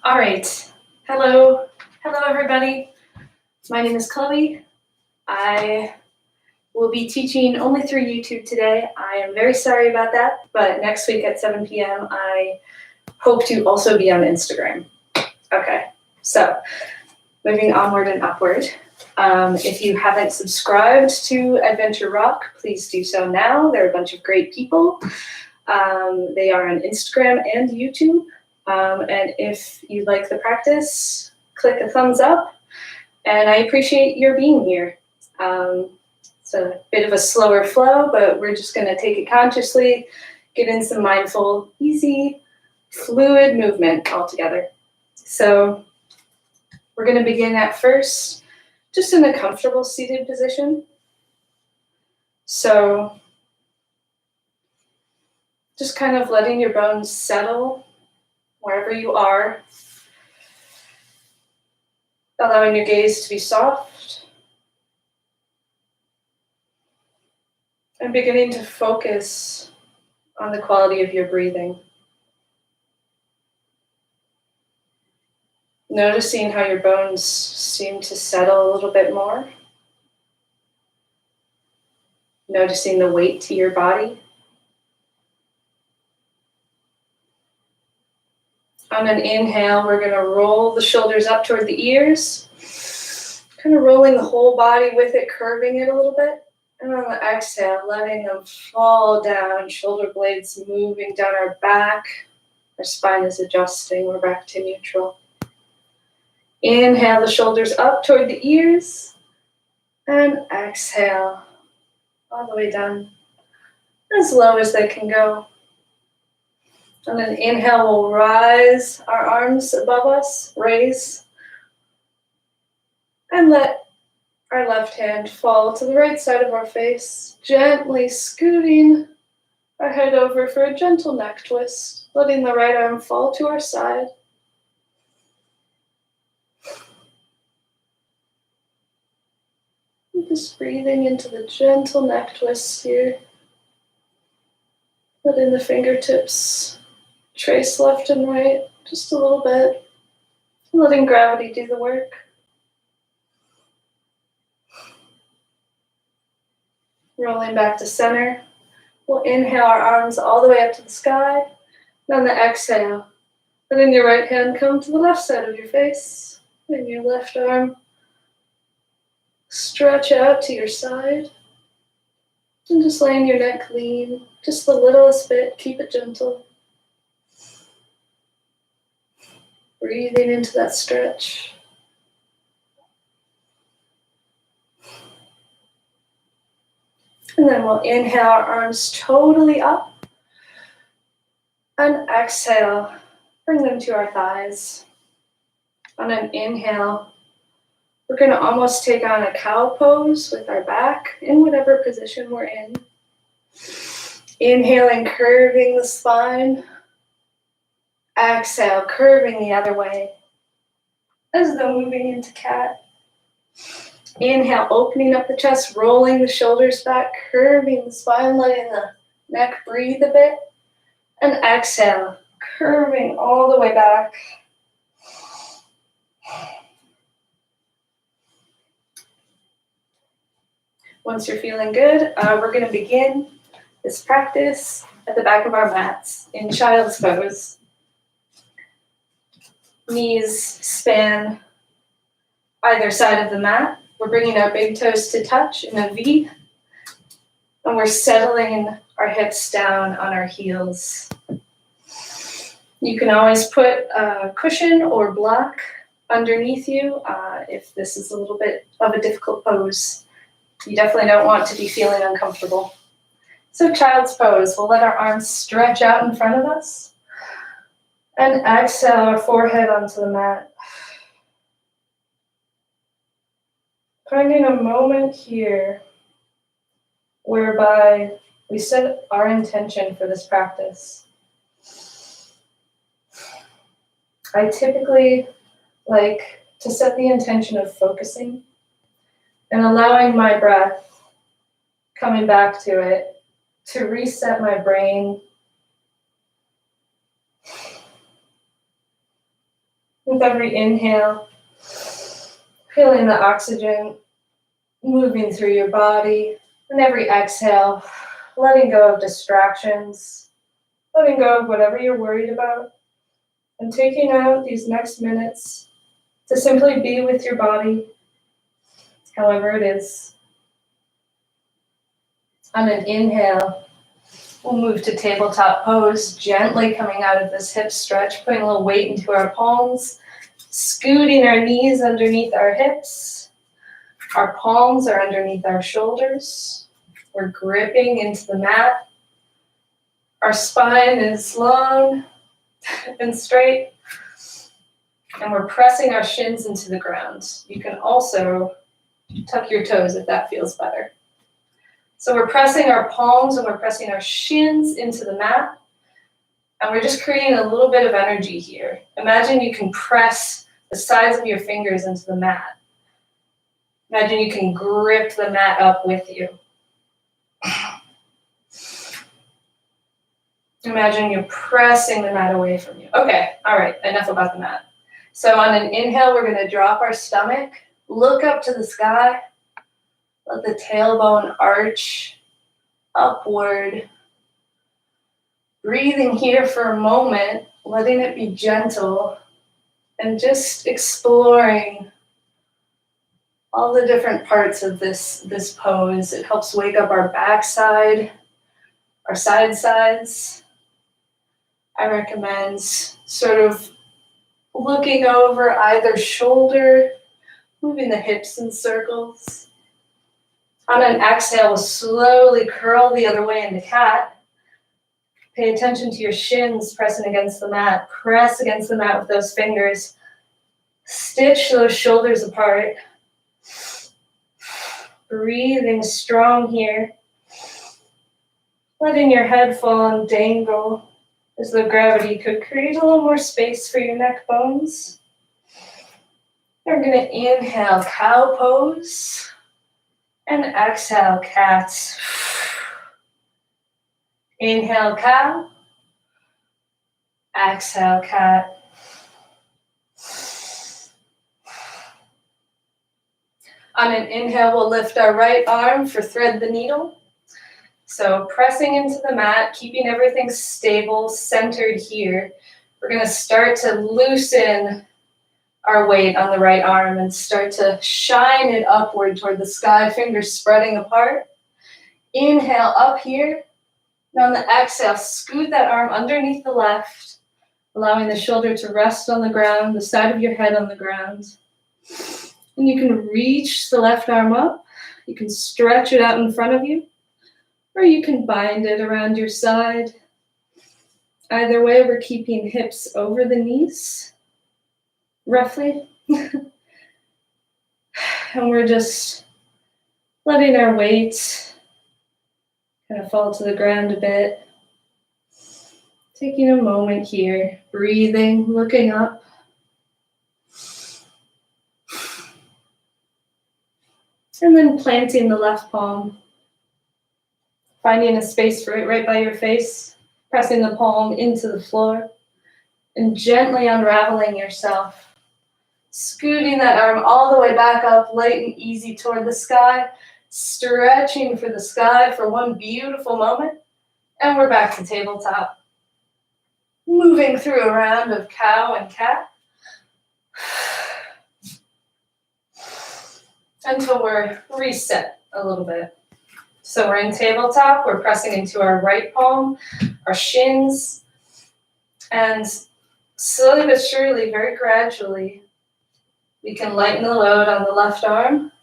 All right. Hello. Hello, everybody. My name is Chloe. I will be teaching only through YouTube today. I am very sorry about that, but next week at 7 p.m., I hope to also be on Instagram. Okay, so moving onward and upward. If you haven't subscribed to Adventure Rock, please do so now. They're a bunch of great people. They are on Instagram and YouTube. And if you like the practice, click a thumbs up. And I appreciate your being here. It's a bit of a slower flow, but we're just going to take it consciously, get in some mindful, easy, fluid movement all together. So we're going to begin at first just in a comfortable seated position. So just kind of letting your bones settle wherever you are, allowing your gaze to be soft, and beginning to focus on the quality of your breathing. Noticing how your bones seem to settle a little bit more. Noticing the weight to your body. On an inhale, we're going to roll the shoulders up toward the ears, kind of rolling the whole body with it, curving it a little bit. And on the exhale, letting them fall down, shoulder blades moving down our back. Our spine is adjusting, we're back to neutral. Inhale the shoulders up toward the ears, and exhale all the way down, as low as they can go. On an inhale, we'll rise our arms above us, raise, and let our left hand fall to the right side of our face, gently scooting our head over for a gentle neck twist, letting the right arm fall to our side. Just breathing into the gentle neck twists here. Letting the fingertips trace left and right just a little bit. Letting gravity do the work. Rolling back to center. We'll inhale our arms all the way up to the sky. And on the exhale, letting your right hand come to the left side of your face. And your left arm stretch out to your side. And just laying your neck lean, just the littlest bit, keep it gentle. Breathing into that stretch. And then we'll inhale our arms totally up. And exhale, bring them to our thighs. On an inhale, we're going to almost take on a cow pose with our back in whatever position we're in. Inhaling, curving the spine. Exhale, curving the other way, as though moving into cat. Inhale, opening up the chest, rolling the shoulders back, curving the spine, letting the neck breathe a bit. And exhale, curving all the way back. Once you're feeling good, we're going to begin this practice at the back of our mats in child's pose. Knees span either side of the mat. We're bringing our big toes to touch in a V, and we're settling our hips down on our heels. You can always put a cushion or block underneath you if this is a little bit of a difficult pose. You definitely don't want to be feeling uncomfortable. So child's pose, we'll let our arms stretch out in front of us. And exhale our forehead onto the mat. Finding a moment here whereby we set our intention for this practice. I typically like to set the intention of focusing and allowing my breath, coming back to it, to reset my brain With every inhale, feeling the oxygen moving through your body. And every exhale, letting go of distractions, letting go of whatever you're worried about, and taking out these next minutes to simply be with your body, however it is. On an inhale, we'll move to tabletop pose, gently coming out of this hip stretch, putting a little weight into our palms, scooting our knees underneath our hips. Our palms are underneath our shoulders. We're gripping into the mat. Our spine is long and straight. And we're pressing our shins into the ground. You can also tuck your toes if that feels better. So we're pressing our palms and we're pressing our shins into the mat. And we're just creating a little bit of energy here. Imagine you can press the sides of your fingers into the mat. Imagine you can grip the mat up with you. Imagine you're pressing the mat away from you. Okay, all right, enough about the mat. So on an inhale, we're going to drop our stomach, look up to the sky, let the tailbone arch upward. Breathing here for a moment, letting it be gentle, and just exploring all the different parts of this pose. It helps wake up our backside, our sides. I recommend sort of looking over either shoulder, moving the hips in circles. On an exhale, we'll slowly curl the other way into cat. Pay attention to your shins pressing against the mat. Press against the mat with those fingers. Stitch those shoulders apart. Breathing strong here. Letting your head fall and dangle as though gravity could create a little more space for your neck bones. We're going to inhale, cow pose, and exhale, cat. Inhale, cow. Exhale, cat. On an inhale, we'll lift our right arm for thread the needle. So pressing into the mat, keeping everything stable, centered here. We're going to start to loosen our weight on the right arm and start to shine it upward toward the sky, fingers spreading apart. Inhale up here. And on the exhale, scoot that arm underneath the left, allowing the shoulder to rest on the ground, the side of your head on the ground. And you can reach the left arm up. You can stretch it out in front of you, or you can bind it around your side. Either way, we're keeping hips over the knees, roughly. And we're just letting our weight kind of fall to the ground a bit. Taking a moment here, breathing, looking up. And then planting the left palm. Finding a space for it right by your face. Pressing the palm into the floor. And gently unraveling yourself. Scooting that arm all the way back up, light and easy toward the sky. Stretching for the sky for one beautiful moment. And we're back to tabletop. Moving through a round of cow and cat. Until we're reset a little bit. So we're in tabletop, we're pressing into our right palm, our shins, and slowly but surely, very gradually, we can lighten the load on the left arm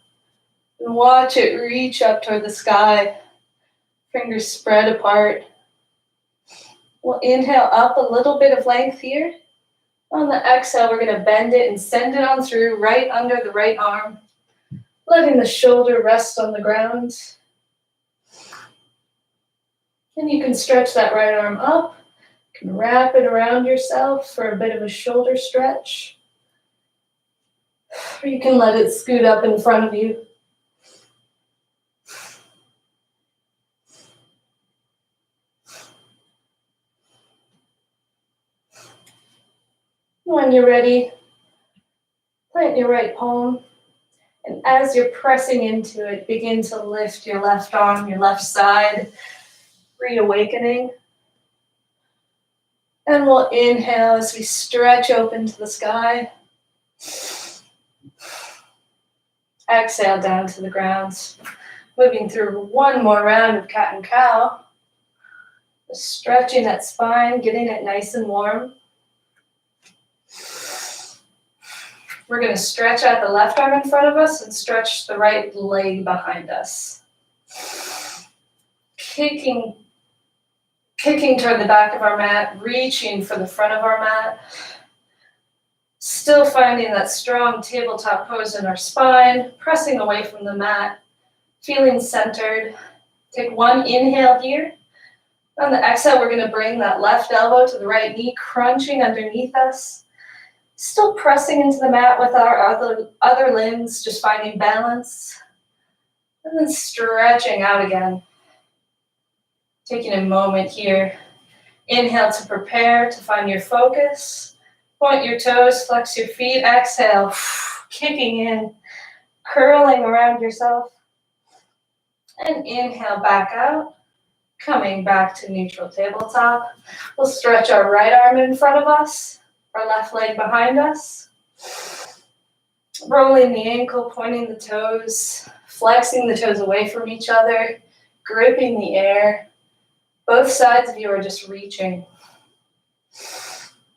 and watch it reach up toward the sky, fingers spread apart. We'll inhale up a little bit of length here. On the exhale, we're going to bend it and send it on through right under the right arm. Letting the shoulder rest on the ground. And you can stretch that right arm up. You can wrap it around yourself for a bit of a shoulder stretch. Or you can let it scoot up in front of you. When you're ready, Plant your right palm, and as you're pressing into it, begin to lift your left arm, your left side, reawakening. And we'll inhale as we stretch open to the sky. Exhale down to the ground. Moving through one more round of cat and cow. Stretching that spine, getting it nice and warm. We're going to stretch out the left arm in front of us and stretch the right leg behind us. Kicking toward the back of our mat, reaching for the front of our mat. Still finding that strong tabletop pose in our spine, pressing away from the mat, feeling centered. Take one inhale here. On the exhale, we're going to bring that left elbow to the right knee, crunching underneath us. Still pressing into the mat with our other limbs, just finding balance. And then stretching out again. Taking a moment here. Inhale to prepare, to find your focus. Point your toes, flex your feet. Exhale, kicking in, curling around yourself. And inhale back out. Coming back to neutral tabletop. We'll stretch our right arm in front of us. Our left leg behind us. Rolling the ankle, pointing the toes, flexing the toes away from each other, gripping the air. Both sides of you are just reaching.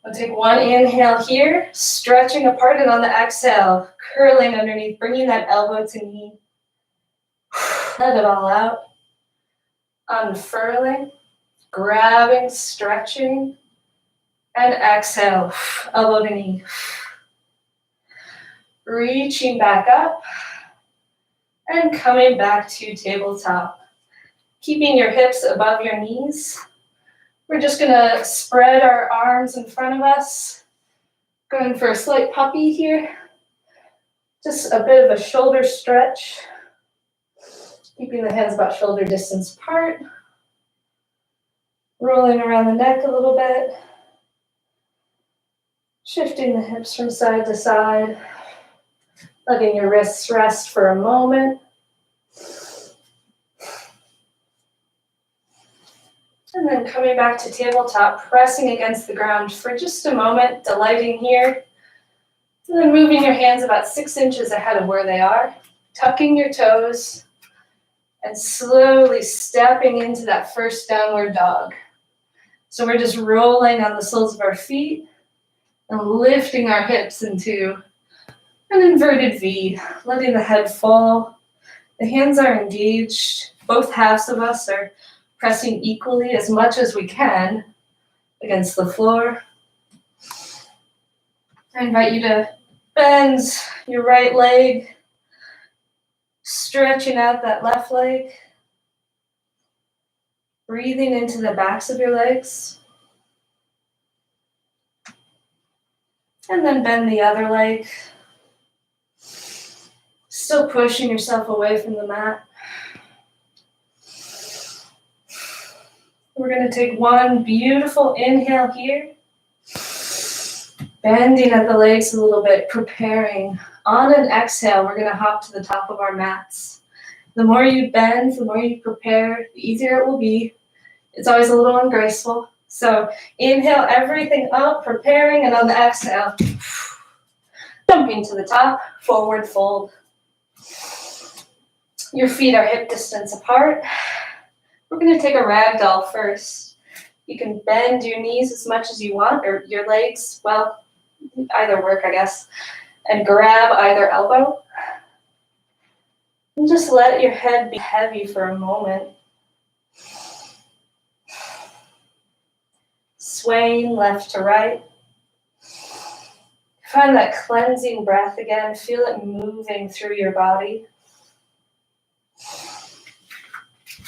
We'll take one inhale here, stretching apart, and on the exhale, curling underneath, bringing that elbow to knee. Let it all out. Unfurling, grabbing, stretching. And exhale, elbow to knee. Reaching back up and coming back to tabletop. Keeping your hips above your knees. We're just going to spread our arms in front of us. Going for a slight puppy here. Just a bit of a shoulder stretch. Keeping the hands about shoulder distance apart. Rolling around the neck a little bit. Shifting the hips from side to side, letting your wrists rest for a moment. And then coming back to tabletop, pressing against the ground for just a moment, delighting here. And then moving your hands about 6 inches ahead of where they are, tucking your toes, and slowly stepping into that first downward dog. So we're just rolling on the soles of our feet, and lifting our hips into an inverted V, letting the head fall. The hands are engaged. Both halves of us are pressing equally as much as we can against the floor. I invite you to bend your right leg, stretching out that left leg, breathing into the backs of your legs. And then bend the other leg. Still pushing yourself away from the mat. We're going to take one beautiful inhale here. Bending at the legs a little bit, preparing. On an exhale, we're going to hop to the top of our mats. The more you bend, the more you prepare, the easier it will be. It's always a little ungraceful. So inhale everything up, preparing, and on the exhale, jumping to the top, forward fold. Your feet are hip distance apart. We're going to take a ragdoll first. You can bend your knees as much as you want, or your legs, well, either work, I guess, and grab either elbow. And just let your head be heavy for a moment. Swaying left to right. Find that cleansing breath again. Feel it moving through your body.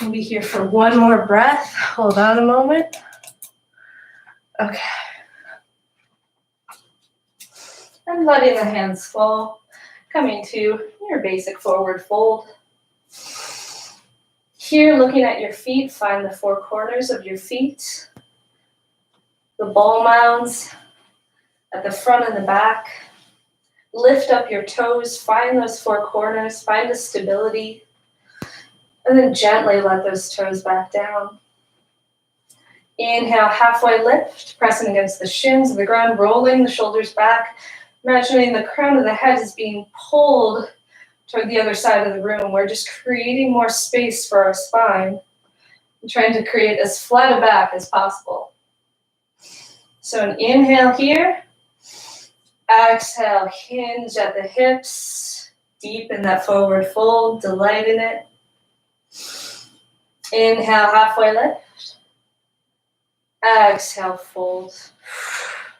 We'll be here for one more breath. Hold on a moment. Okay. And letting the hands fall. Coming to your basic forward fold. Here, looking at your feet, find the four corners of your feet. The ball mounds at the front and the back. Lift up your toes, find those four corners, find the stability, and then gently let those toes back down. Inhale, halfway lift, pressing against the shins of the ground, rolling the shoulders back, imagining the crown of the head is being pulled toward the other side of the room. We're just creating more space for our spine and trying to create as flat a back as possible. So an inhale here. Exhale, hinge at the hips, deepen that forward fold, delight in it. Inhale, halfway lift. Exhale, fold.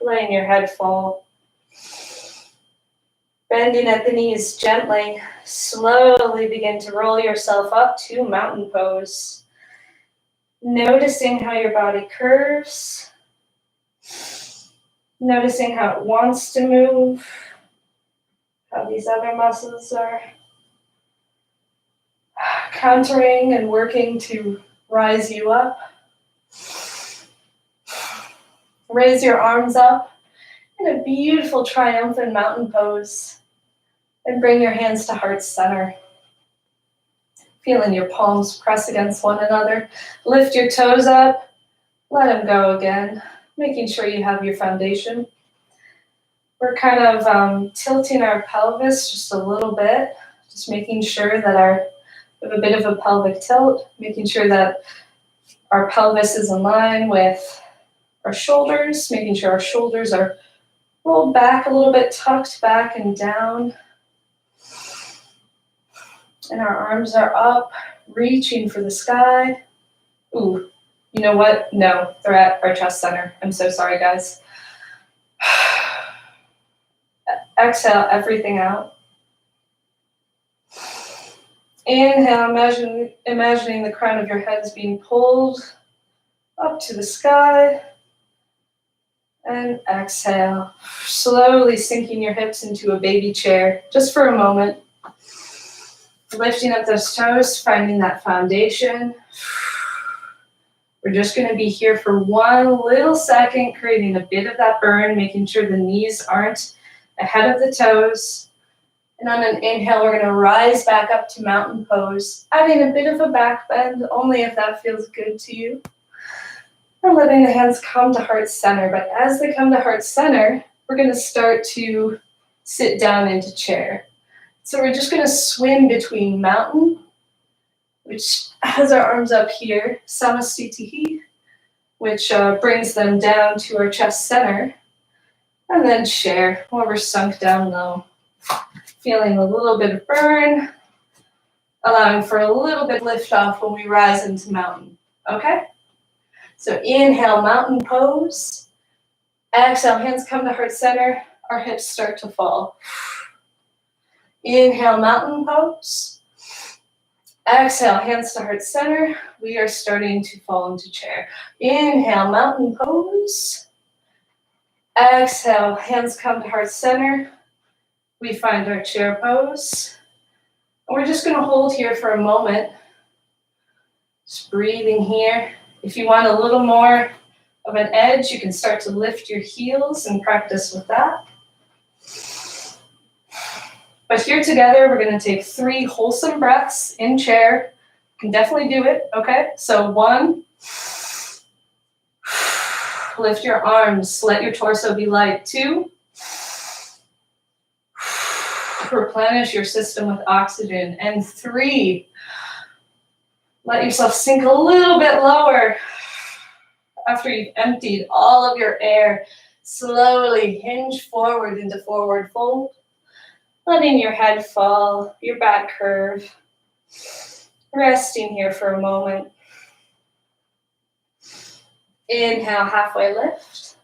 Letting your head fall. Bending at the knees gently. Slowly begin to roll yourself up to mountain pose. Noticing how your body curves. Noticing how it wants to move, how these other muscles are countering and working to rise you up. Raise your arms up in a beautiful triumphant mountain pose and bring your hands to heart center. Feeling your palms press against one another. Lift your toes up, let them go again. Making sure you have your foundation. We're kind of tilting our pelvis just a little bit, just making sure that we have a bit of a pelvic tilt, making sure that our pelvis is in line with our shoulders, making sure our shoulders are rolled back a little bit, tucked back and down. And our arms are up, reaching for the sky. Ooh. You know what? No, they're at our chest center. I'm so sorry, guys. Exhale everything out. Inhale, imagining the crown of your head is being pulled up to the sky. And exhale, slowly sinking your hips into a baby chair, just for a moment. Lifting up those toes, finding that foundation. We're just going to be here for one little second, creating a bit of that burn, making sure the knees aren't ahead of the toes. And on an inhale, we're going to rise back up to mountain pose, adding a bit of a back bend, only if that feels good to you. And letting the hands come to heart center. But as they come to heart center, we're going to start to sit down into chair. So we're just going to swim between mountain, which has our arms up here, Samasthiti, which brings them down to our chest center, and then chair, where we're sunk down low. Feeling a little bit of burn, allowing for a little bit of lift off when we rise into mountain, okay? So inhale, mountain pose. Exhale, hands come to heart center, our hips start to fall. Inhale, mountain pose. Exhale, hands to heart center. We are starting to fall into chair. Inhale, mountain pose. Exhale, hands come to heart center. We find our chair pose. And we're just going to hold here for a moment. Just breathing here. If you want a little more of an edge, you can start to lift your heels and practice with that. But here together, we're going to take 3 wholesome breaths in chair. You can definitely do it, okay? So 1, lift your arms, let your torso be light. 2, replenish your system with oxygen. And 3, let yourself sink a little bit lower after you've emptied all of your air. Slowly hinge forward into forward fold. Letting your head fall, your back curve. Resting here for a moment. Inhale, halfway lift.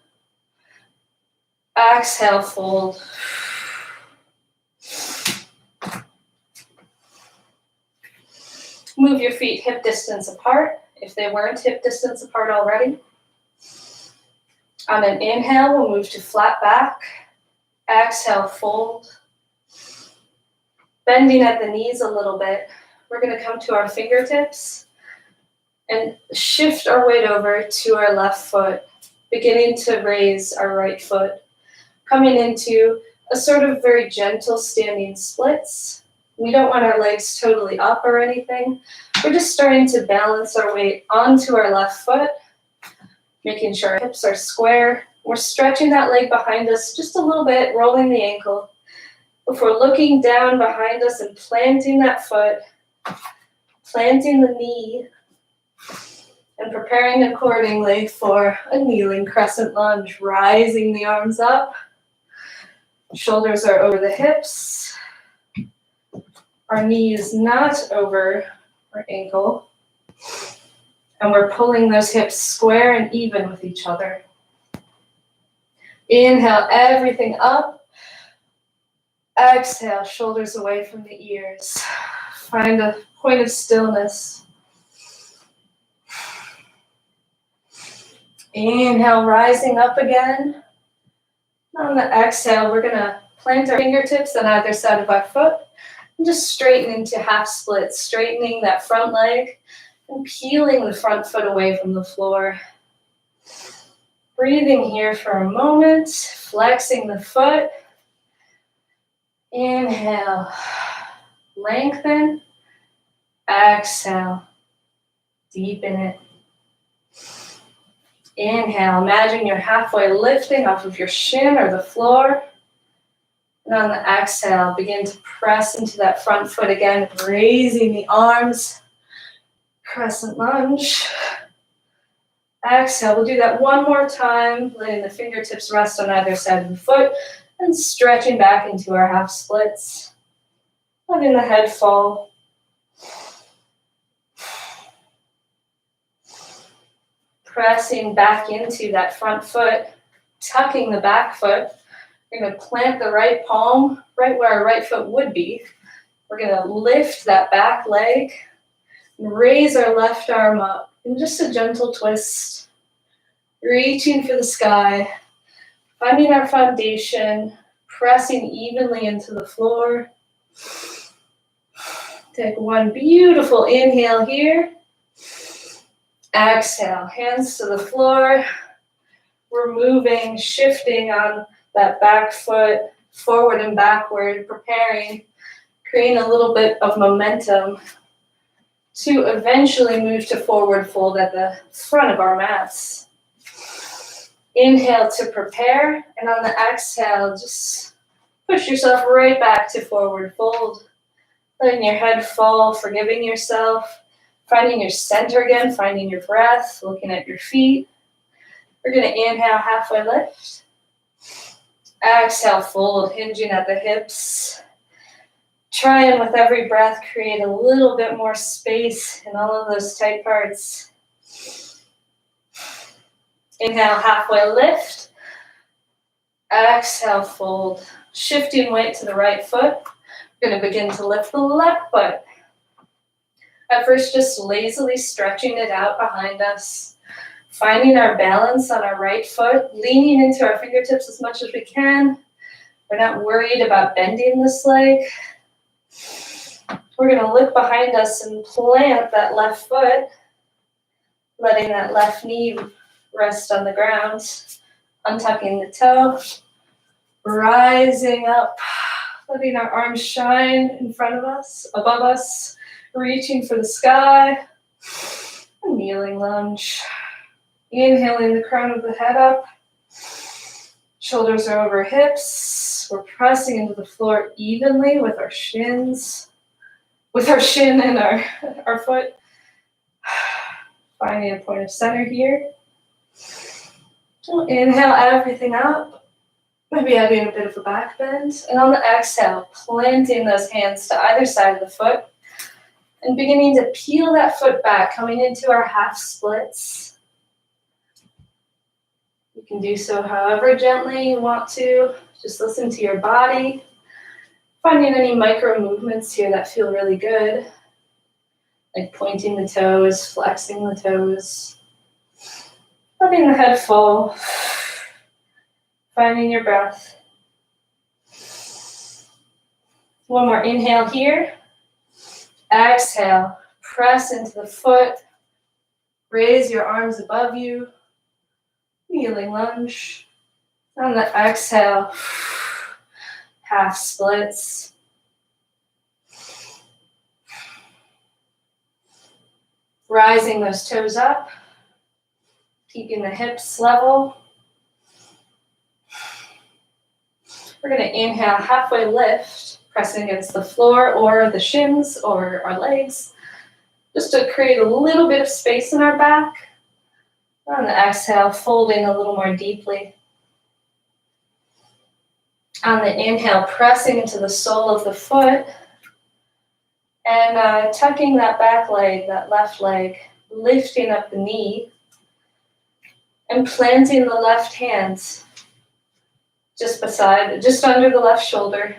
Exhale, fold. Move your feet hip distance apart, if they weren't hip distance apart already. On an inhale, we'll move to flat back. Exhale, fold. Bending at the knees a little bit. We're going to come to our fingertips and shift our weight over to our left foot, beginning to raise our right foot, coming into a sort of very gentle standing splits. We don't want our legs totally up or anything. We're just starting to balance our weight onto our left foot, making sure our hips are square. We're stretching that leg behind us just a little bit, rolling the ankle, before looking down behind us and planting that foot, planting the knee, and preparing accordingly for a kneeling crescent lunge, rising the arms up. Shoulders are over the hips. Our knee is not over our ankle. And we're pulling those hips square and even with each other. Inhale, everything up. Exhale, shoulders away from the ears. Find a point of stillness. Inhale, rising up again. On the exhale, we're going to plant our fingertips on either side of our foot and just straighten into half splits, straightening that front leg and peeling the front foot away from the floor. Breathing here for a moment, flexing the foot. Inhale, lengthen. Exhale, deepen it. Inhale, imagine you're halfway lifting off of your shin or the floor. And on the exhale, begin to press into that front foot again, raising the arms. Crescent lunge. Exhale, we'll do that one more time, letting the fingertips rest on either side of the foot and stretching back into our half splits. Letting the head fall. Pressing back into that front foot, tucking the back foot. We're going to plant the right palm right where our right foot would be. We're going to lift that back leg and raise our left arm up in just a gentle twist. Reaching for the sky, finding our foundation, pressing evenly into the floor. Take one beautiful inhale here. Exhale, hands to the floor. We're moving, shifting on that back foot, forward and backward, preparing, creating a little bit of momentum to eventually move to forward fold at the front of our mats. Inhale to prepare, and on the exhale, just push yourself right back to forward fold. Letting your head fall, forgiving yourself. Finding your center again, finding your breath, looking at your feet. We're going to inhale, halfway lift. Exhale, fold, hinging at the hips. Try and with every breath, create a little bit more space in all of those tight parts. Inhale, halfway lift. Exhale, fold. Shifting weight to the right foot. We're going to begin to lift the left foot. At first, just lazily stretching it out behind us, finding our balance on our right foot, leaning into our fingertips as much as we can. We're not worried about bending this leg. We're going to look behind us and plant that left foot, letting that left knee rest on the ground, untucking the toe, rising up, letting our arms shine in front of us, above us. Reaching for the sky, a kneeling lunge. Inhaling the crown of the head up. Shoulders are over hips. We're pressing into the floor evenly with our shins, with our shin and our foot. Finding a point of center here. Inhale everything up. Maybe adding a bit of a back bend. And on the exhale, planting those hands to either side of the foot. And beginning to peel that foot back, coming into our half splits. You can do so however gently you want to. Just listen to your body. Finding any micro movements here that feel really good. Like pointing the toes, flexing the toes. Letting the head fall. Finding your breath. One more inhale here. Exhale, press into the foot, raise your arms above you, kneeling lunge. On the exhale, half splits. Rising those toes up, keeping the hips level. We're going to inhale, halfway lift, pressing against the floor or the shins or our legs, just to create a little bit of space in our back. On the exhale, folding a little more deeply. On the inhale, pressing into the sole of the foot and tucking that back leg, that left leg, lifting up the knee and planting the left hand just under the left shoulder.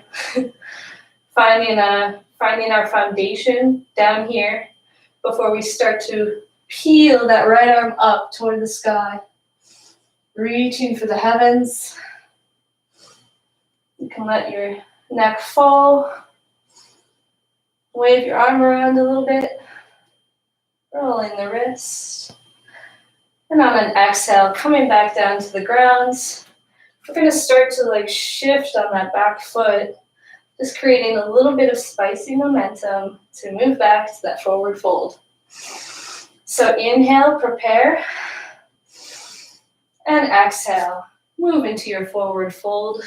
finding our foundation down here before we start to peel that right arm up toward the sky, reaching for the heavens. You can let your neck fall, wave your arm around a little bit, rolling the wrist. And on an exhale, coming back down to the ground, we're going to start to shift on that back foot, just creating a little bit of spicy momentum to move back to that forward fold. So inhale, prepare, and exhale, move into your forward fold.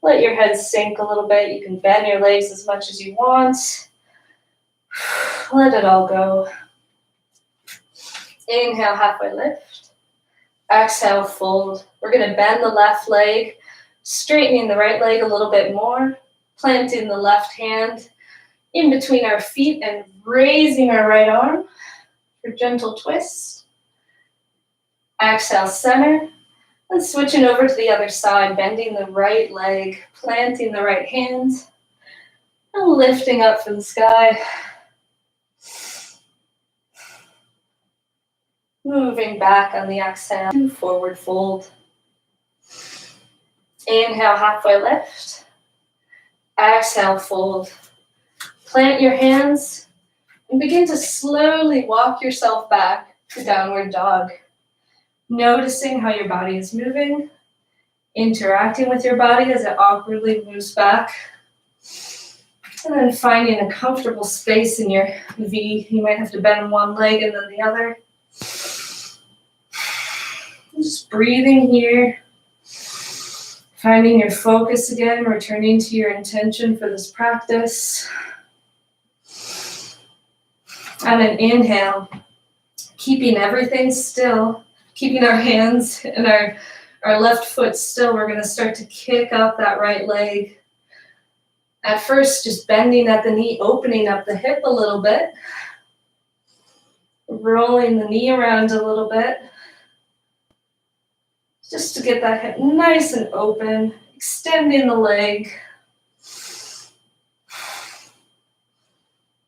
Let your head sink a little bit. You can bend your legs as much as you want. Let it all go. Inhale, halfway lift. Exhale, fold. We're going to bend the left leg, straightening the right leg a little bit more, planting the left hand in between our feet and raising our right arm for gentle twist. Exhale, center. And switching over to the other side, bending the right leg, planting the right hand, and lifting up for the sky. Moving back on the exhale to forward fold. Inhale, halfway lift. Exhale, fold. Plant your hands and begin to slowly walk yourself back to downward dog. Noticing how your body is moving, interacting with your body as it awkwardly moves back, and then finding a comfortable space in your V. You might have to bend one leg and then the other. Just breathing here, finding your focus again, returning to your intention for this practice. And an inhale, keeping everything still. Keeping our hands and our left foot still, we're going to start to kick up that right leg. At first, just bending at the knee, opening up the hip a little bit. Rolling the knee around a little bit. Just to get that hip nice and open. Extending the leg.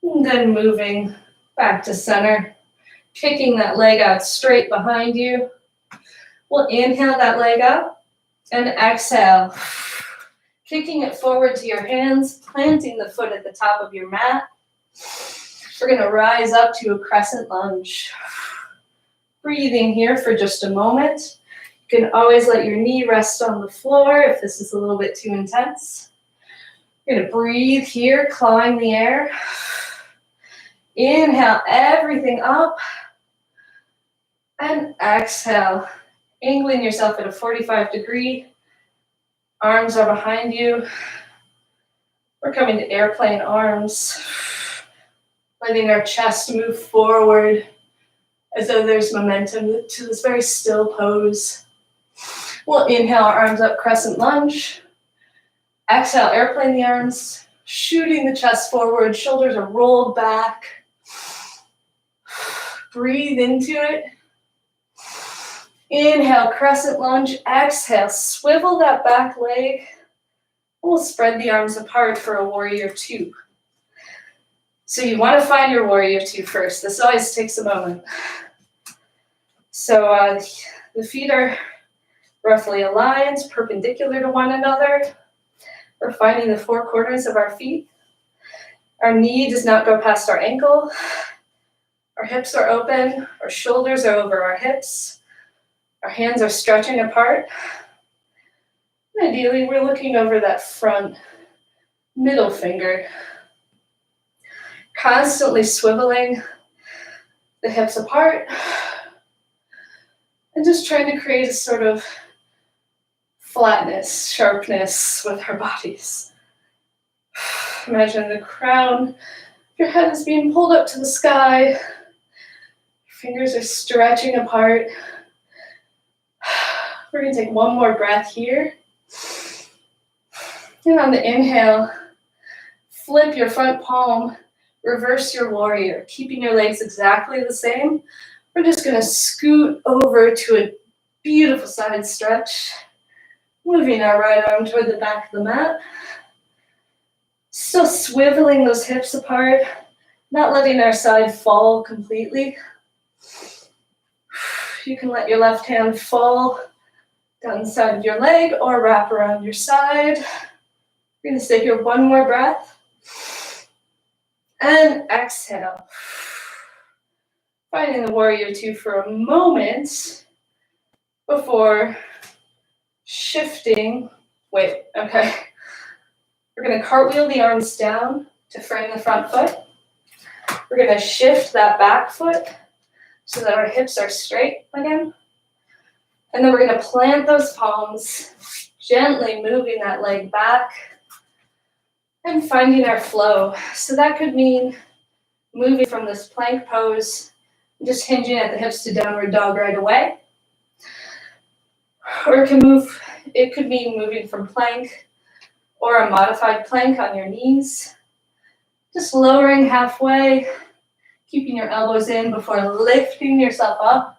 And then moving back to center. Kicking that leg out straight behind you. We'll inhale that leg up and exhale. Kicking it forward to your hands, planting the foot at the top of your mat. We're going to rise up to a crescent lunge. Breathing here for just a moment. You can always let your knee rest on the floor if this is a little bit too intense. You're going to breathe here, clawing the air. Inhale everything up. And exhale, angling yourself at a 45-degree. Arms are behind you. We're coming to airplane arms. Letting our chest move forward as though there's momentum to this very still pose. We'll inhale our arms up, crescent lunge. Exhale, airplane the arms, shooting the chest forward. Shoulders are rolled back. Breathe into it. Inhale, crescent lunge. Exhale, swivel that back leg. We'll spread the arms apart for a warrior two. So you want to find your warrior two first. This always takes a moment. So the feet are roughly aligned, perpendicular to one another. We're finding the four corners of our feet. Our knee does not go past our ankle. Our hips are open. Our shoulders are over our hips. Our hands are stretching apart. Ideally, we're looking over that front middle finger, constantly swiveling the hips apart and just trying to create a sort of flatness, sharpness with our bodies. Imagine the crown of your head is being pulled up to the sky. Your fingers are stretching apart. We're going to take one more breath here. And on the inhale, flip your front palm, reverse your warrior, keeping your legs exactly the same. We're just going to scoot over to a beautiful side stretch, moving our right arm toward the back of the mat. Still swiveling those hips apart, not letting our side fall completely. You can let your left hand fall down the side of your leg or wrap around your side. We're going to stay here one more breath. And exhale. Finding the warrior two for a moment before shifting. Wait, okay. We're going to cartwheel the arms down to frame the front foot. We're going to shift that back foot so that our hips are straight again. And then we're going to plant those palms, gently moving that leg back and finding our flow. So that could mean moving from this plank pose, just hinging at the hips to downward dog right away. Or it could mean moving from plank or a modified plank on your knees. Just lowering halfway, keeping your elbows in before lifting yourself up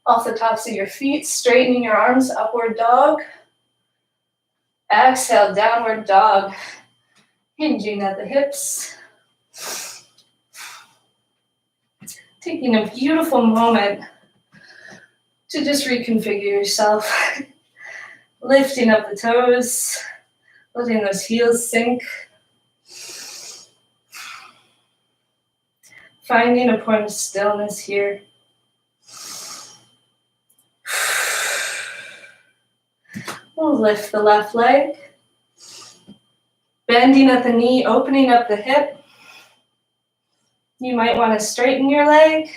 off the tops of your feet, straightening your arms, upward dog. Exhale, downward dog, hinging at the hips. Taking a beautiful moment to just reconfigure yourself. Lifting up the toes, letting those heels sink. Finding a point of stillness here. We'll lift the left leg. Bending at the knee, opening up the hip. You might want to straighten your leg.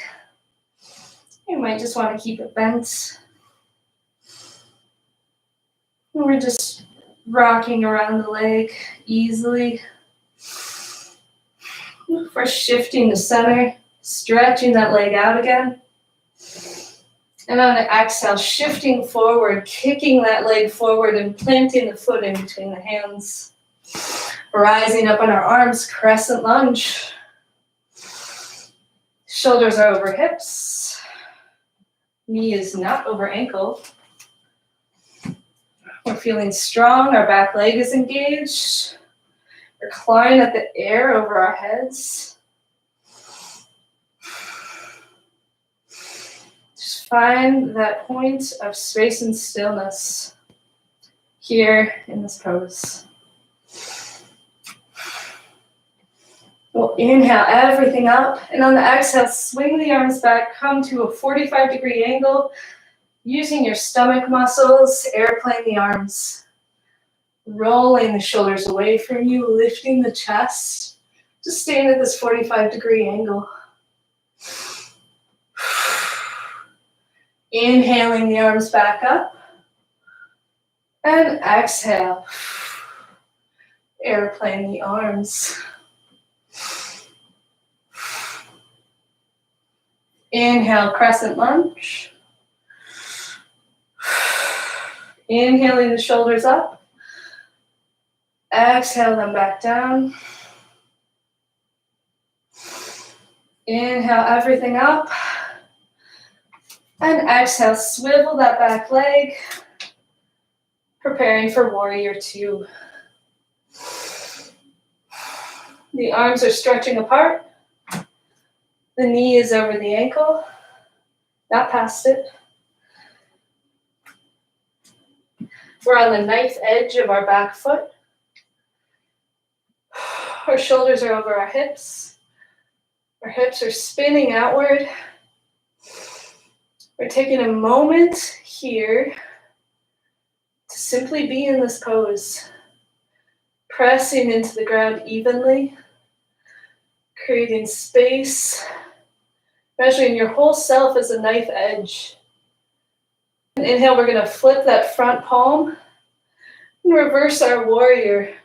You might just want to keep it bent. And we're just rocking around the leg easily. We're shifting to center, stretching that leg out again. And on the exhale, shifting forward, kicking that leg forward and planting the foot in between the hands. Rising up on our arms, crescent lunge. Shoulders are over hips. Knee is not over ankle. We're feeling strong. Our back leg is engaged. We're clawing at the air over our heads. Just find that point of space and stillness here in this pose. We'll inhale everything up, and on the exhale, swing the arms back, come to a 45-degree angle, using your stomach muscles, airplane the arms, rolling the shoulders away from you, lifting the chest, just staying at this 45-degree angle. Inhaling the arms back up, and exhale, airplane the arms. Inhale, crescent lunge. Inhaling the shoulders up. Exhale them back down. Inhale everything up. And exhale, swivel that back leg. Preparing for warrior two. The arms are stretching apart. The knee is over the ankle, not past it. We're on the knife edge of our back foot. Our shoulders are over our hips. Our hips are spinning outward. We're taking a moment here to to simply be in this pose, pressing into the ground evenly, creating space, measuring your whole self as a knife edge. And inhale, we're going to flip that front palm and reverse our warrior,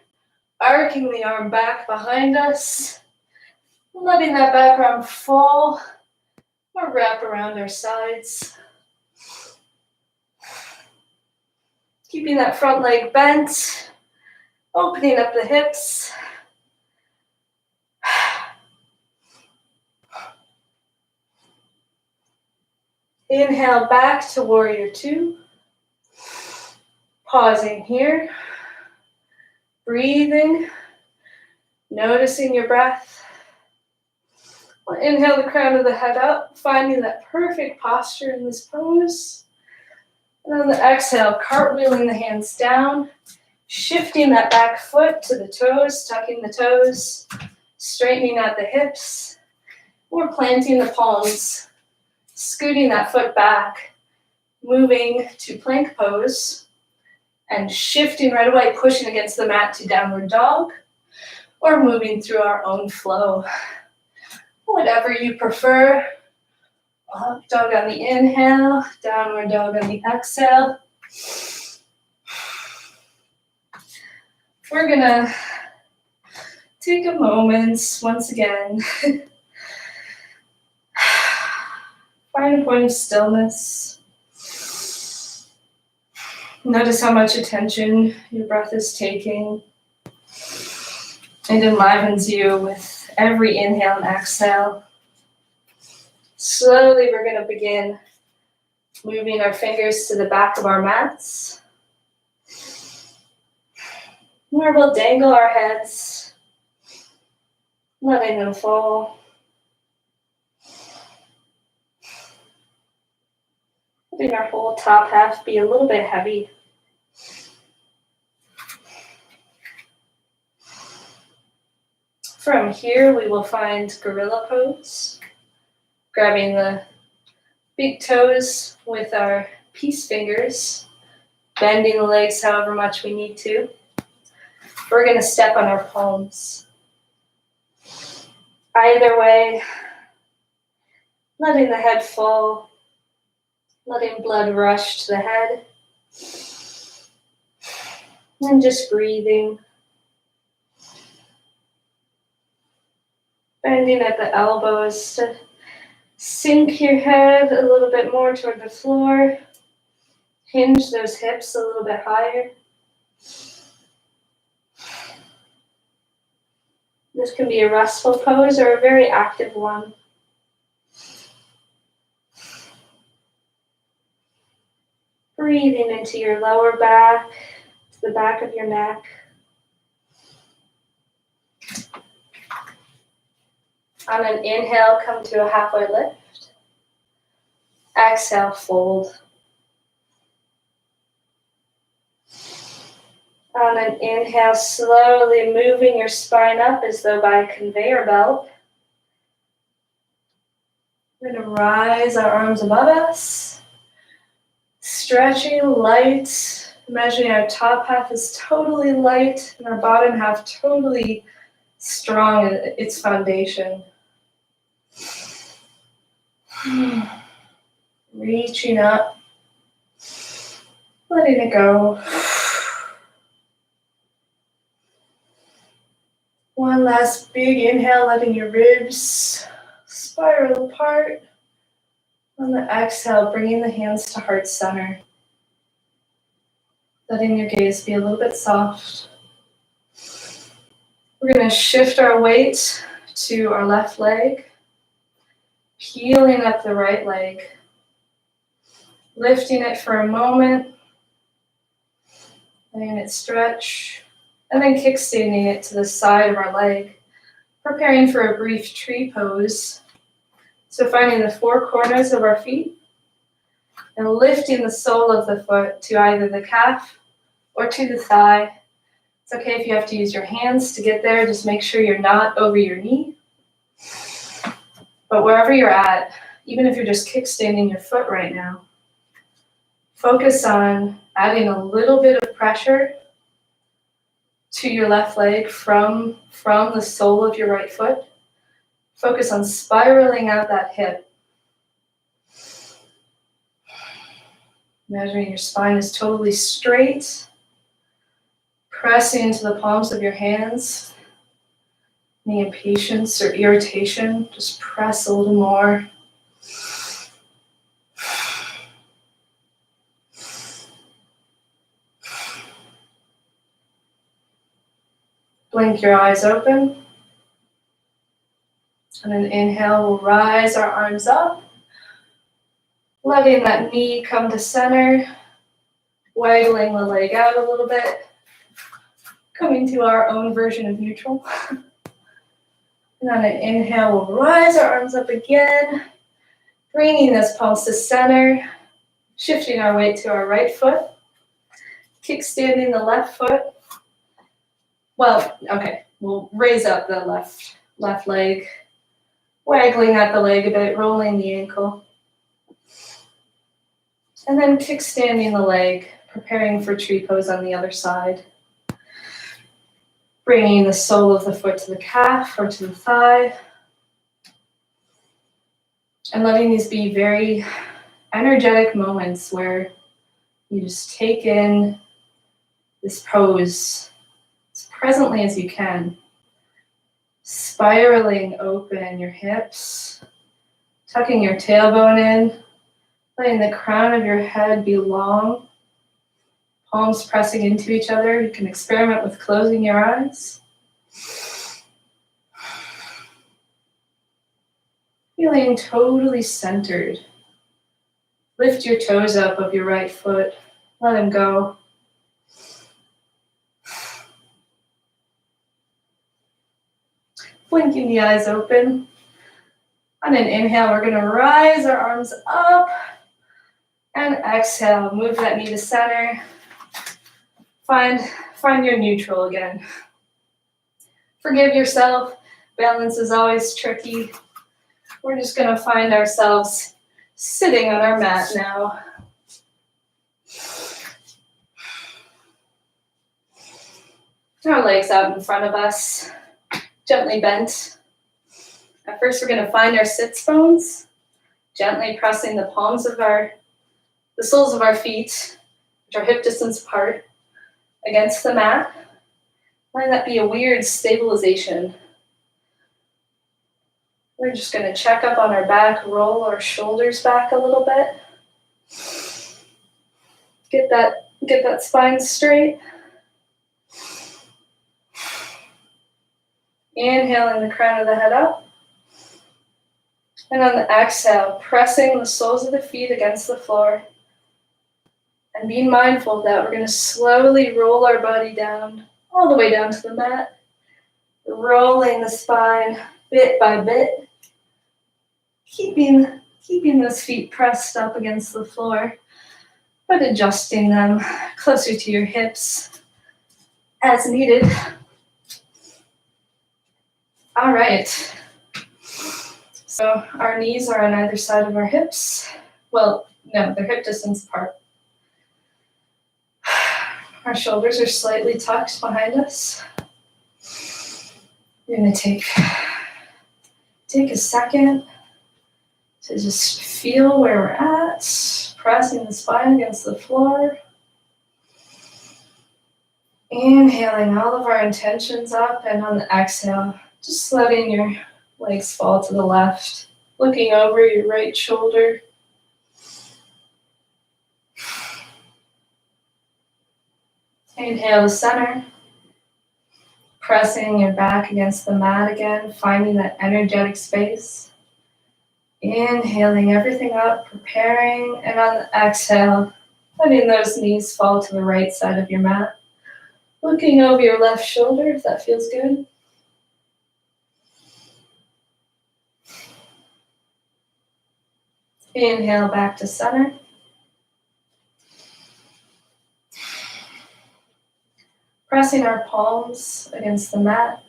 arcing the arm back behind us, letting that back arm fall or wrap around our sides. Keeping that front leg bent, opening up the hips. Inhale back to warrior two. Pausing here. Breathing. Noticing your breath. We'll inhale the crown of the head up, finding that perfect posture in this pose. And on the exhale, cartwheeling the hands down, shifting that back foot to the toes, tucking the toes, straightening out the hips. We're planting the palms, scooting that foot back, moving to plank pose, and shifting right away, pushing against the mat to downward dog, or moving through our own flow. Whatever you prefer. Up dog on the inhale, downward dog on the exhale. We're gonna take a moment once again. Find a point of stillness. Notice how much attention your breath is taking. It enlivens you with every inhale and exhale. Slowly, we're going to begin moving our fingers to the back of our mats, where we'll dangle our heads, letting them fall. Letting our whole top half be a little bit heavy. From here, we will find gorilla pose. Grabbing the big toes with our peace fingers, bending the legs however much we need to. We're going to step on our palms. Either way, letting the head fall, letting blood rush to the head, and just breathing. Bending at the elbows to sink your head a little bit more toward the floor. Hinge those hips a little bit higher. This can be a restful pose or a very active one. Breathing into your lower back, to the back of your neck. On an inhale, come to a halfway lift. Exhale, fold. On an inhale, slowly moving your spine up as though by a conveyor belt. We're going to rise our arms above us. Stretching light. Imagining our top half is totally light and our bottom half totally strong in its foundation. Reaching up, letting it go. One last big inhale, letting your ribs spiral apart. On the exhale, bringing the hands to heart center. Letting your gaze be a little bit soft. We're going to shift our weight to our left leg. Peeling up the right leg, lifting it for a moment, letting it stretch, and then kickstanding it to the side of our leg, preparing for a brief tree pose. So finding the four corners of our feet and lifting the sole of the foot to either the calf or to the thigh. It's okay if you have to use your hands to get there, just make sure you're not over your knee. But wherever you're at, even if you're just kickstanding your foot right now, focus on Adding a little bit of pressure to your left leg from the sole of your right foot. Focus on spiraling out that hip. Imagining your spine is totally straight. Pressing into the palms of your hands. Any impatience or irritation, just press a little more. Blink your eyes open. And an inhale, we'll rise our arms up. Letting that knee come to center. Waggling the leg out a little bit. Coming to our own version of neutral. And on an inhale, we'll rise our arms up again. Bringing those palms to center. Shifting our weight to our right foot. Kickstanding the left foot. Well, okay, we'll raise up the left leg. Waggling at the leg a bit, rolling the ankle. And then kickstanding the leg, preparing for tree pose on the other side. Bringing the sole of the foot to the calf or to the thigh. And letting these be very energetic moments where you just take in this pose as presently as you can. Spiraling open your hips, tucking your tailbone in, letting the crown of your head be long, palms pressing into each other. You can experiment with closing your eyes. Feeling totally centered. Lift your toes up of your right foot, let them go. Blinking the eyes open. On an inhale, we're going to rise our arms up. And exhale, move that knee to center. Find your neutral again. Forgive yourself. Balance is always tricky. We're just going to find ourselves sitting on our mat now. Our legs out in front of us. Gently bent. At first, we're going to find our sits bones, gently pressing the palms of the soles of our feet, which are hip distance apart, against the mat. Letting that be a weird stabilization. We're just going to check up on our back, roll our shoulders back a little bit. Get that spine straight. Inhaling the crown of the head up. And on the exhale, pressing the soles of the feet against the floor. And being mindful of that, we're going to slowly roll our body down, all the way down to the mat. Rolling the spine bit by bit. Keeping those feet pressed up against the floor, but adjusting them closer to your hips as needed. All right. So our knees are on either side of our hips. Well, no, they're hip distance apart. Our shoulders are slightly tucked behind us. We're going to take a second to just feel where we're at, pressing the spine against the floor. Inhaling all of our intentions up, and on the exhale, just letting your legs fall to the left, looking over your right shoulder. Inhale to center, pressing your back against the mat again, finding that energetic space. Inhaling everything up, preparing, and on the exhale, letting those knees fall to the right side of your mat. Looking over your left shoulder if that feels good. Inhale back to center. Pressing our palms against the mat.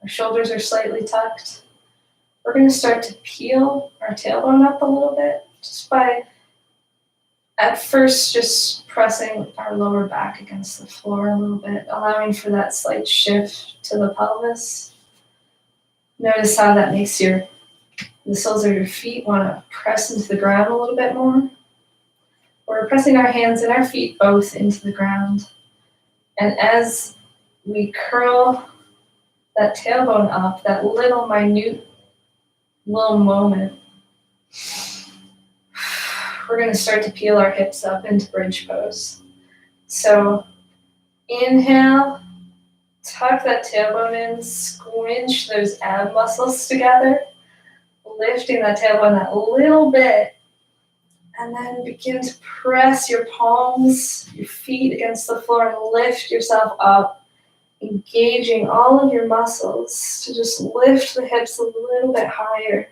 Our shoulders are slightly tucked. We're going to start to peel our tailbone up a little bit just by At first, just pressing our lower back against the floor a little bit, allowing for that slight shift to the pelvis. Notice how that makes the soles of your feet want to press into the ground a little bit more. We're pressing our hands and our feet both into the ground. And as we curl that tailbone up, that little minute little moment, we're going to start to peel our hips up into bridge pose. So inhale, tuck that tailbone in, squinch those ab muscles together, lifting that tailbone that little bit, and then begin to press your palms, your feet against the floor and lift yourself up, engaging all of your muscles to just lift the hips a little bit higher.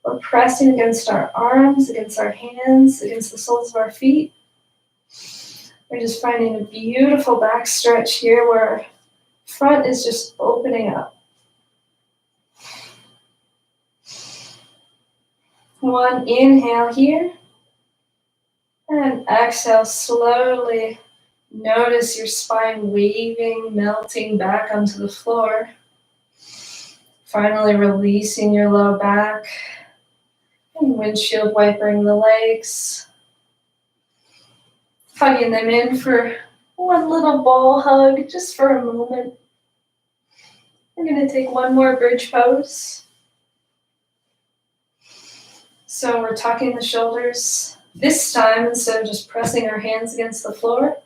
We're pressing against our arms, against our hands, against the soles of our feet. We're just finding a beautiful back stretch here where our front is just opening up. One inhale here. And exhale slowly. Notice your spine waving, melting back onto the floor. Finally releasing your low back. And windshield wipering the legs. Hugging them in for one little ball hug, just for a moment. We're going to take one more bridge pose. So we're tucking the shoulders. This time, instead of just pressing our hands against the floor,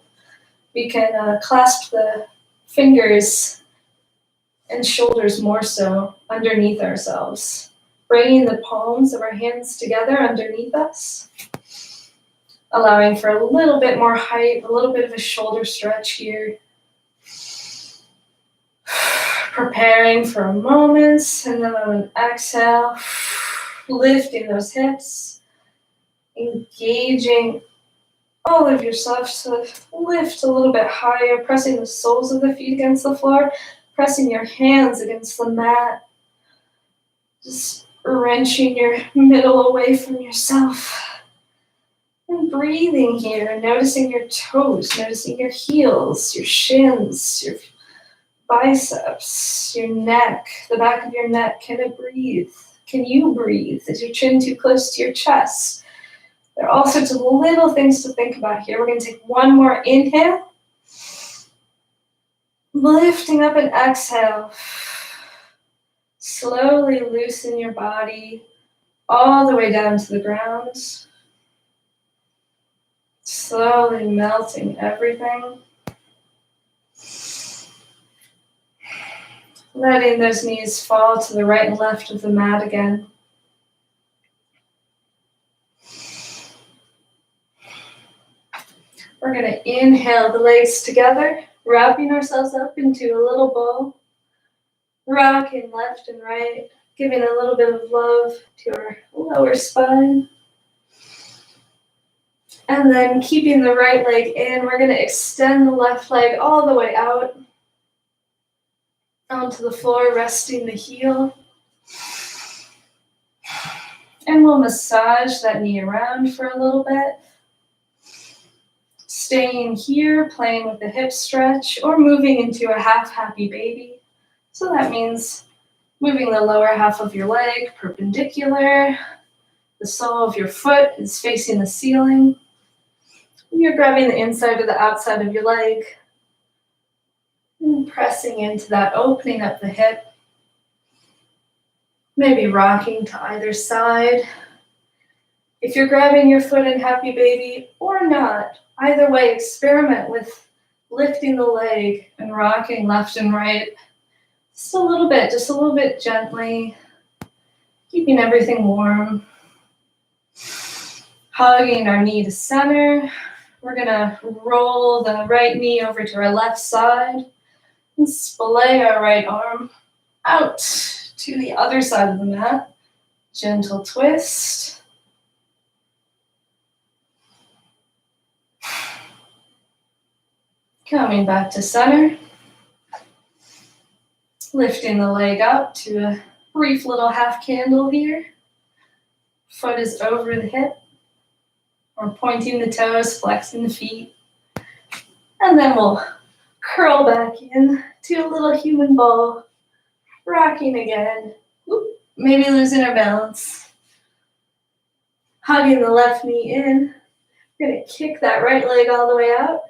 we can clasp the fingers and shoulders more so underneath ourselves, bringing the palms of our hands together underneath us, allowing for a little bit more height, a little bit of a shoulder stretch here. Preparing for a moment, and then on an exhale, lifting those hips, engaging all of yourself to lift a little bit higher, pressing the soles of the feet against the floor, pressing your hands against the mat, just wrenching your middle away from yourself. And breathing here, noticing your toes, noticing your heels, your shins, your biceps, your neck, the back of your neck. Can it breathe? Can you breathe? Is your chin too close to your chest? There are all sorts of little things to think about here. We're going to take one more inhale. Lifting up and exhale. Slowly loosen your body all the way down to the ground. Slowly melting everything. Letting those knees fall to the right and left of the mat again. We're going to inhale the legs together, wrapping ourselves up into a little ball, rocking left and right, giving a little bit of love to our lower spine. And then keeping the right leg in, we're going to extend the left leg all the way out onto the floor, resting the heel. And we'll massage that knee around for a little bit. Staying here, playing with the hip stretch, or moving into a half happy baby. So that means moving the lower half of your leg perpendicular. The sole of your foot is facing the ceiling. You're grabbing the inside or the outside of your leg and pressing into that, opening up the hip. Maybe rocking to either side. If you're grabbing your foot in happy baby or not, either way, experiment with lifting the leg and rocking left and right. Just a little bit gently, keeping everything warm. Hugging our knee to center. We're gonna roll the right knee over to our left side and splay our right arm out to the other side of the mat. Gentle twist. Coming back to center. Lifting the leg up to a brief little half candle here. Foot is over the hip. We're pointing the toes, flexing the feet. And then we'll curl back in to a little human ball, rocking again. Whoop, maybe losing our balance. Hugging the left knee in. We're gonna kick that right leg all the way out.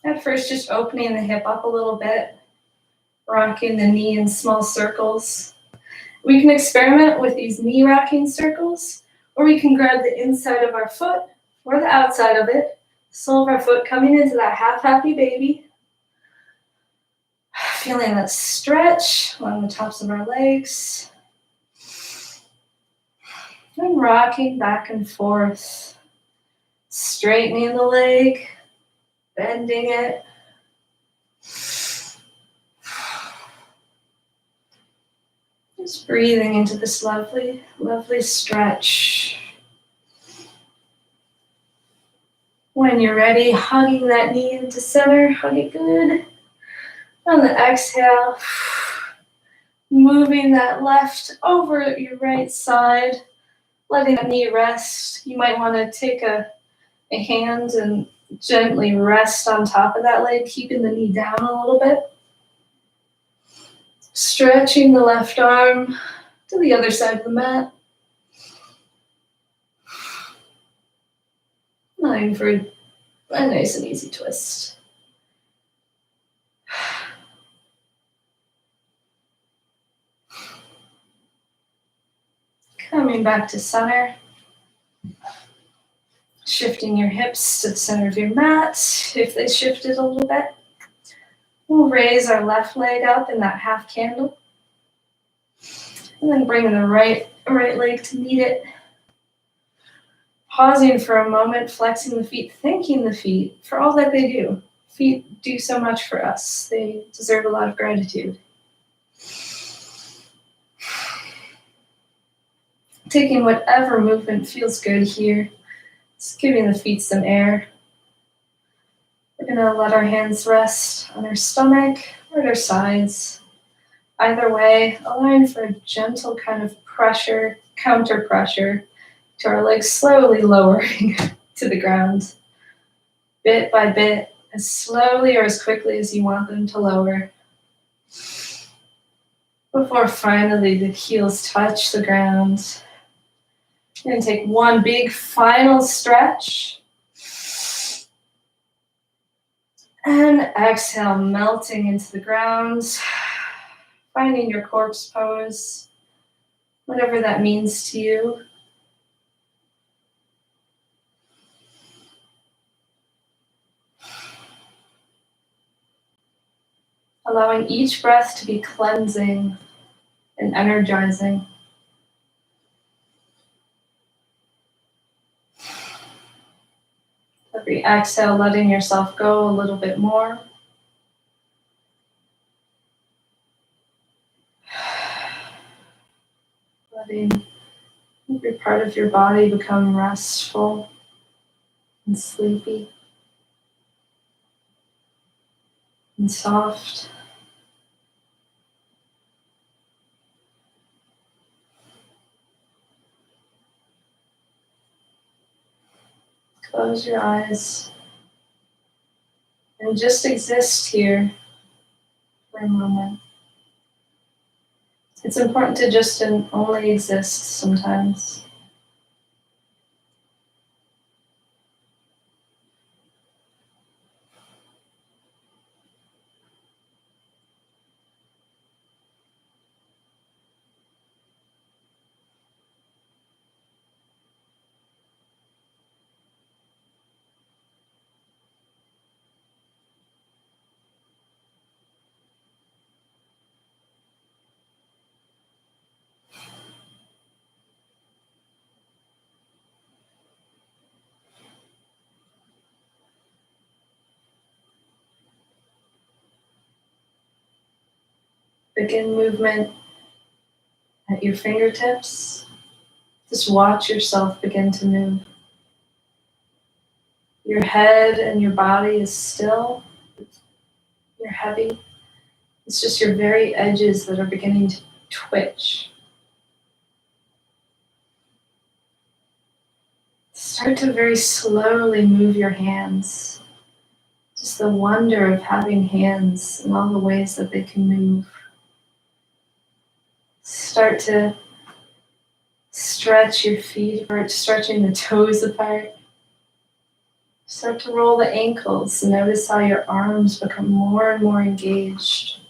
At first, just opening the hip up a little bit, rocking the knee in small circles. We can experiment with these knee rocking circles, or we can grab the inside of our foot or the outside of it, sole of our foot coming into that half happy baby. Feeling that stretch along the tops of our legs. And rocking back and forth, straightening the leg, bending it. Just breathing into this lovely, lovely stretch. When you're ready, hugging that knee into center, hug it good. On the exhale, moving that left over your right side, letting that knee rest. You might want to take a hand and gently rest on top of that leg, keeping the knee down a little bit. Stretching the left arm to the other side of the mat. Allowing for a nice and easy twist. Coming back to center. Shifting your hips to the center of your mat if they shifted a little bit. We'll raise our left leg up in that half candle. And then bringing the right leg to meet it. Pausing for a moment, flexing the feet, thanking the feet for all that they do. Feet do so much for us. They deserve a lot of gratitude. Taking whatever movement feels good here. Just giving the feet some air. We're going to let our hands rest on our stomach or at our sides. Either way, allowing for a gentle kind of pressure, counter pressure, to our legs slowly lowering to the ground. Bit by bit, as slowly or as quickly as you want them to lower. Before finally the heels touch the ground. You're going to take one big final stretch. And exhale, melting into the ground. Finding your corpse pose, whatever that means to you. Allowing each breath to be cleansing and energizing. Every exhale, letting yourself go a little bit more. Letting every part of your body become restful and sleepy and soft. Close your eyes and just exist here for a moment. It's important to just only exist sometimes. Begin movement at your fingertips. Just watch yourself begin to move. Your head and your body is still. You're heavy. It's just your very edges that are beginning to twitch. Start to very slowly move your hands. Just the wonder of having hands and all the ways that they can move. Start to stretch your feet apart, stretching the toes apart. Start to roll the ankles and notice how your arms become more and more engaged.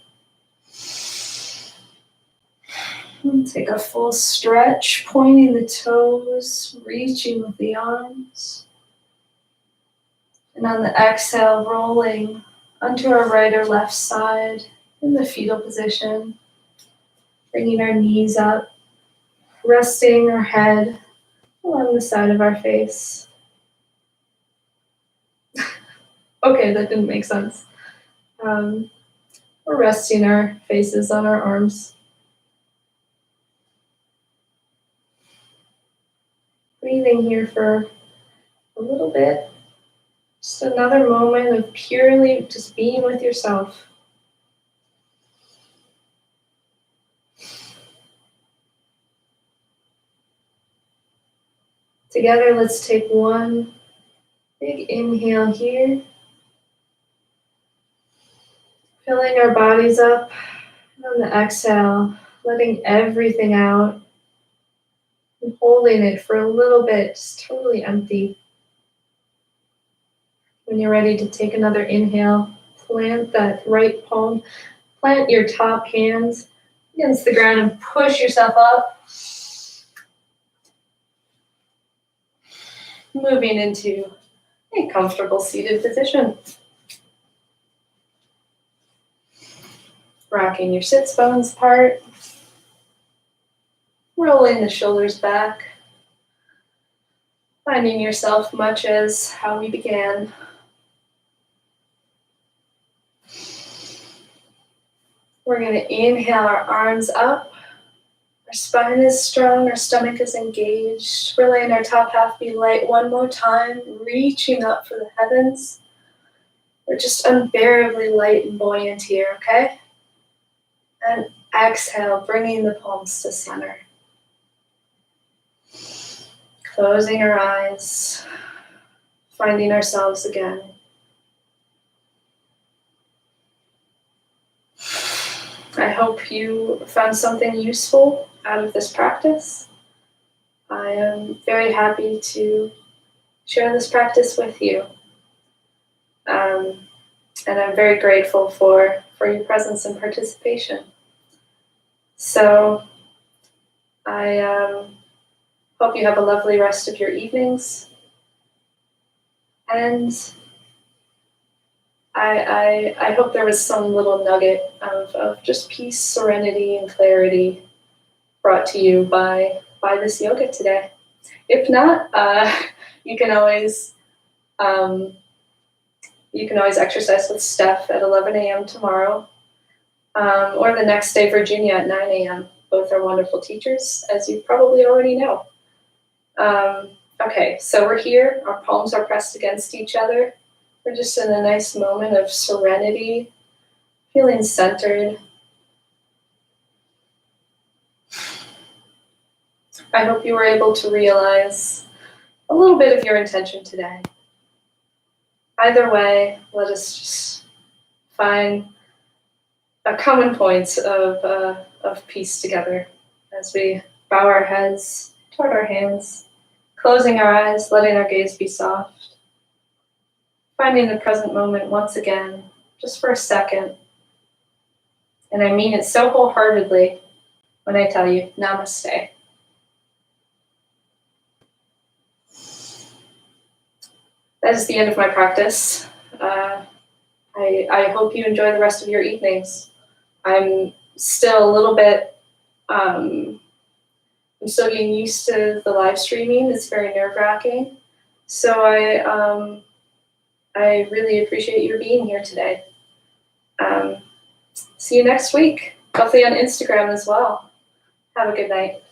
And take a full stretch, pointing the toes, reaching with the arms. And on the exhale, rolling onto our right or left side in the fetal position. Bringing our knees up, resting our head along the side of our face. Okay, that didn't make sense. We're resting our faces on our arms. Breathing here for a little bit. Just another moment of purely just being with yourself. Together, let's take one big inhale here. Filling our bodies up. And on the exhale, letting everything out. And holding it for a little bit, just totally empty. When you're ready to take another inhale, plant that right palm, plant your top hands against the ground and push yourself up. Moving into a comfortable seated position. Rocking your sits bones apart. Rolling the shoulders back. Finding yourself much as how we began. We're going to inhale our arms up. Our spine is strong, our stomach is engaged. We're letting our top half be light one more time, reaching up for the heavens. We're just unbearably light and buoyant here, okay? And exhale, bringing the palms to center. Closing our eyes, finding ourselves again. I hope you found something useful out of this practice. I am very happy to share this practice with you. And I'm very grateful for your presence and participation. So I hope you have a lovely rest of your evenings. And I hope there was some little nugget of just peace, serenity, and clarity brought to you by this yoga today. If not, you can always exercise with Steph at 11 a.m. tomorrow, or the next day, Virginia at 9 a.m. Both are wonderful teachers, as you probably already know. Okay, so we're here. Our palms are pressed against each other. We're just in a nice moment of serenity, feeling centered. I hope you were able to realize a little bit of your intention today. Either way, let us just find a common point of peace together as we bow our heads toward our hands, closing our eyes, letting our gaze be soft. Finding the present moment once again, just for a second. And I mean it so wholeheartedly when I tell you, namaste. That is the end of my practice. I hope you enjoy the rest of your evenings. I'm still a little bit, I'm still getting used to the live streaming. It's very nerve-wracking. So I really appreciate your being here today. See you next week, hopefully on Instagram as well. Have a good night.